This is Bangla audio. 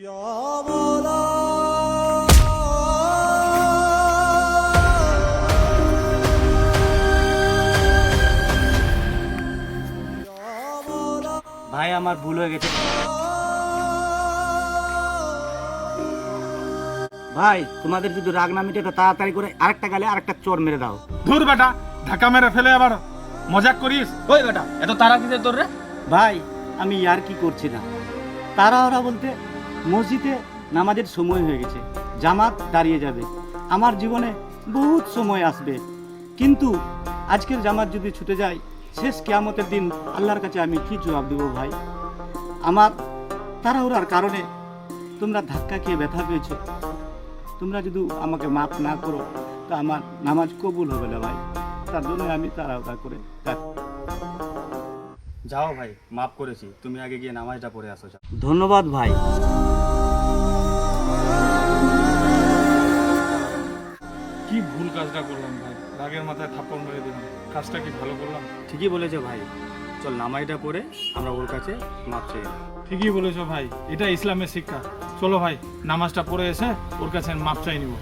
ভাই আমার ভুল হয়ে গেছে ভাই, তোমাদের যদি রাগ না মিটে তো তাড়াতাড়ি করে আরেকটা গালে আরেকটা চোর মেরে দাও। ধুর বেটা, ধাক্কা মেরে ফেলে আবার মজাক করিস? ওই বেটা, এত তারা কিসের তোর রে? ভাই আমি আর কি করছি না, তাড়াহুড়া বলতে মসজিদে নামাজের সময় হয়ে গেছে, জামাত দাঁড়িয়ে যাবে, আমার জীবনে বহুত সময় আসবে, কিন্তু আজকের জামাত যদি ছুটে যায় শেষ কিয়ামতের দিন আল্লাহর কাছে আমি কি জবাব দেবো ভাই? আমার তাড়াহুড়ার কারণে তোমরা ধাক্কা খেয়ে ব্যথা পেয়েছো, তোমরা যদি আমাকে মাফ না করো তা আমার নামাজ কবুল হবে না ভাই, তার জন্য আমি তাড়াহুড়া করে যাও ভাই, মাফ করেছি, তুমি আগে গিয়ে নামাজটা পড়ে আসো। ধন্যবাদ ভাই। কি ভুল কাজটা করলাম ভাই, রাগের মাথায় থাপ্পড় মেরে দিলাম, কাজটা কি ভালো করলাম? ঠিকই বলেছে ভাই, চল নামাজটা পড়ে আমরা ওর কাছে মাপ চাই। ঠিকই বলেছো ভাই, এটা ইসলামের শিক্ষা। চলো ভাই, নামাজটা পড়ে এসে ওর কাছে মাপ চাই নিব।